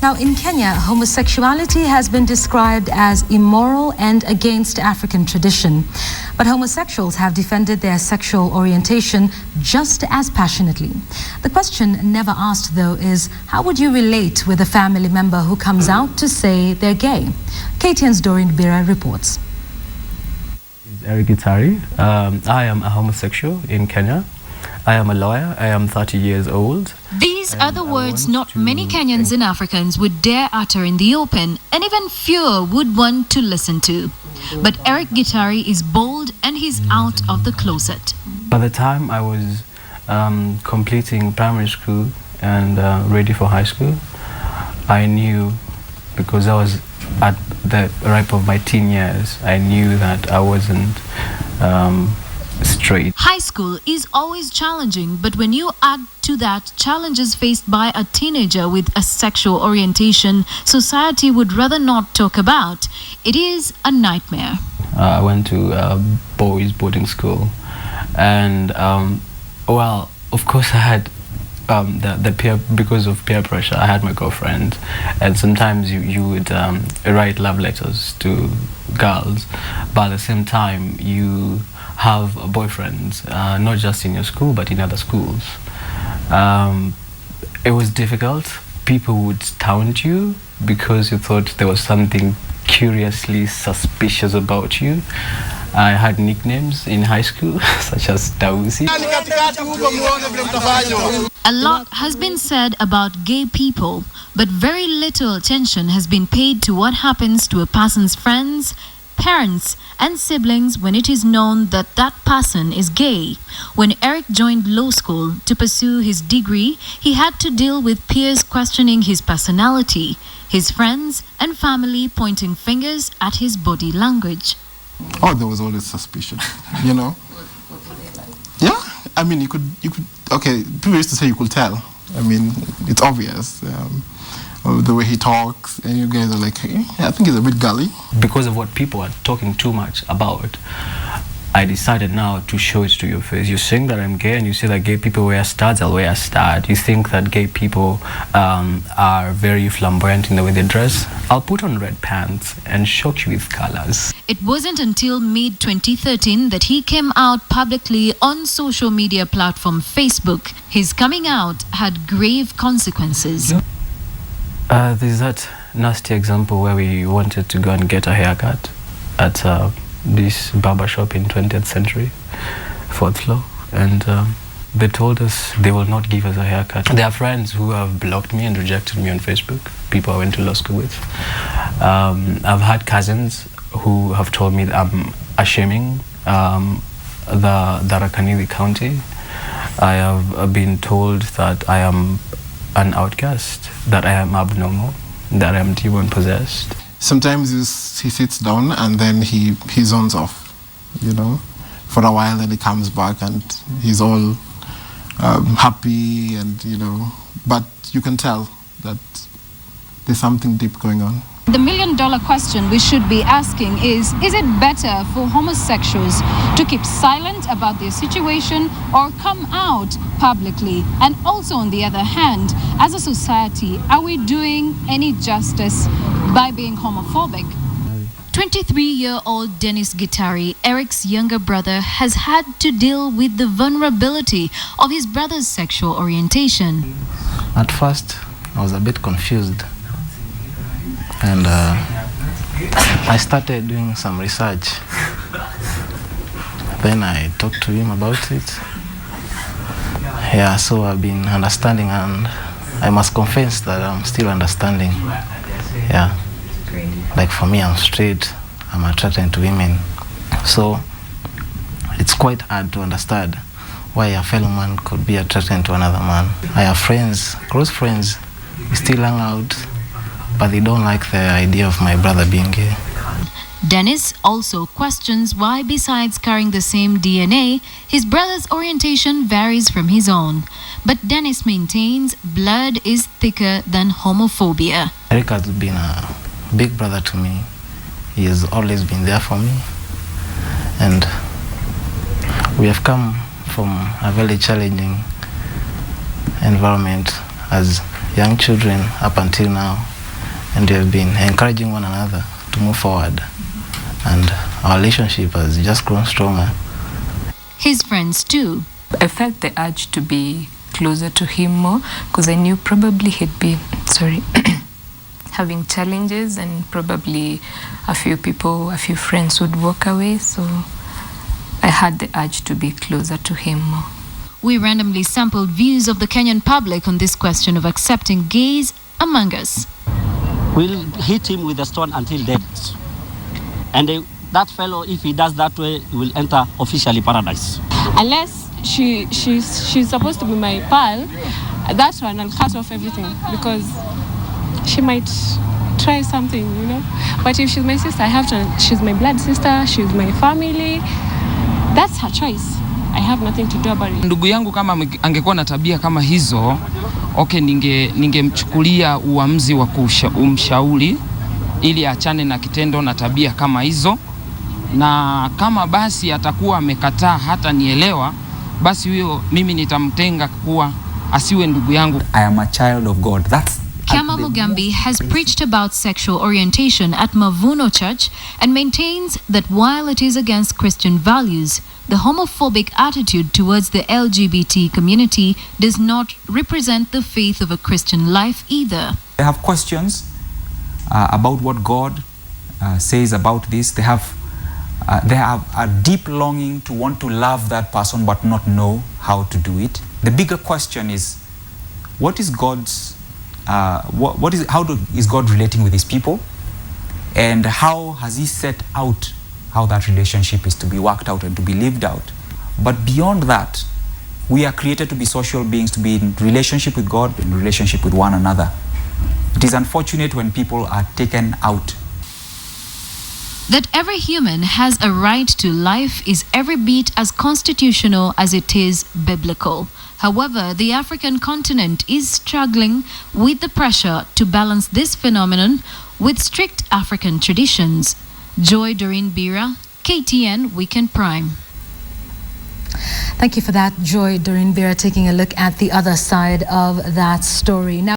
Now, in Kenya, homosexuality has been described as immoral and against African tradition. But homosexuals have defended their sexual orientation just as passionately. The question never asked, though, is how would you relate with a family member who comes out to say they're gay? KTN's Doreen Bira reports. Eric Gitari. I am a homosexual in Kenya. I am a lawyer. I am 30 years old. These are the words not many Kenyans and Africans would dare utter in the open, and even fewer would want to listen to. But Eric Gitari is bold and he's out of the closet. By the time I was completing primary school and ready for high school, I knew, because I was at the ripe of my teen years, I knew that I wasn't straight. High school is always challenging, but when you add to that challenges faced by a teenager with a sexual orientation society would rather not talk about, it is a nightmare. I went to a boys' boarding school, and well, of course I had the peer, because of peer pressure, I had my girlfriend, and sometimes you would write love letters to girls, but at the same time you have boyfriends, not just in your school but in other schools. It was difficult. People would taunt you because you thought there was something curiously suspicious about you. I had nicknames in high school such as Tausi. A lot has been said about gay people, but very little attention has been paid to what happens to a person's friends, parents and siblings when it is known that that person is gay. When Eric joined law school to pursue his degree, he had to deal with peers questioning his personality, his friends and family pointing fingers at his body language. Oh, there was always suspicion, you know. Yeah, I mean, you could. Okay, people used to say you could tell. I mean, it's obvious. The way he talks, and you guys are like, hey, I think he's a bit gully. Because of what people are talking too much about, I decided now to show it to your face. You think that I'm gay and you say that gay people wear studs, I'll wear a stud. You think that gay people are very flamboyant in the way they dress, I'll put on red pants and shock you with colors. It wasn't until mid-2013 that he came out publicly on social media platform Facebook. His coming out had grave consequences. There's that nasty example where we wanted to go and get a haircut at this barber shop in 20th Century, 4th floor, and they told us they will not give us a haircut. There are friends who have blocked me and rejected me on Facebook, people I went to law school with. I've had cousins who have told me that I'm shaming the Tharaka County. I have been told that I am an outcast, that I am abnormal, that I am demon possessed. Sometimes he sits down and then he zones off, you know, for a while, and he comes back and he's all happy, and you know, but you can tell that there's something deep going on. The million-dollar question we should be asking is it better for homosexuals to keep silent about their situation or come out publicly? And also, on the other hand, as a society, are we doing any justice by being homophobic? 23-year-old Dennis Gitari, Eric's younger brother, has had to deal with the vulnerability of his brother's sexual orientation. At first, I was a bit confused. And I started doing some research. Then I talked to him about it. Yeah, so I've been understanding, and I must confess that I'm still understanding. Yeah, like for me, I'm straight, I'm attracted to women. So it's quite hard to understand why a fellow man could be attracted to another man. I have friends, close friends, we still hang out, but they don't like the idea of my brother being gay. Dennis also questions why, besides carrying the same DNA, his brother's orientation varies from his own. But Dennis maintains blood is thicker than homophobia. Eric has been a big brother to me. He has always been there for me. And we have come from a very challenging environment as young children up until now. and we have been encouraging one another to move forward, and our relationship has just grown stronger. His friends too. I felt the urge to be closer to him more because I knew probably he'd be, having challenges, and probably a few friends would walk away. So I had the urge to be closer to him more. We randomly sampled views of the Kenyan public on this question of accepting gays among us. We'll hit him with a stone until death. And that fellow, if he does that way, will enter officially paradise. Unless she's supposed to be my pal, that one I'll cut off everything, because she might try something, you know. But if she's my sister, I have to. She's my blood sister. She's my family. That's her choice. I have nothing to do about it. Ndugu yangu kama angekuwa na tabia kama hizo, okay, ningemchukulia uamuzi wa kumshauri ili achane na kitendo na tabia kama hizo, na kama basi atakuwa amekataa hata nielewa, basi huyo mimi nitamtenga kuwa asiwe ndugu yangu. I am a child of God. That's Kiama Mugambi has preached about sexual orientation at Mavuno Church and maintains that while it is against Christian values, the homophobic attitude towards the LGBT community does not represent the faith of a Christian life either. They have questions about what God says about this. They have a deep longing to want to love that person but not know how to do it. The bigger question is, what is God's is God relating with his people, and how has he set out how that relationship is to be worked out and to be lived out? But beyond that, we are created to be social beings, to be in relationship with God, in relationship with one another. It is unfortunate when people are taken out. That every human has a right to life is every bit as constitutional as it is biblical. However, the African continent is struggling with the pressure to balance this phenomenon with strict African traditions. Joy Doreen Bira, KTN Weekend Prime. Thank you for that, Joy Doreen Bira, taking a look at the other side of that story. Now,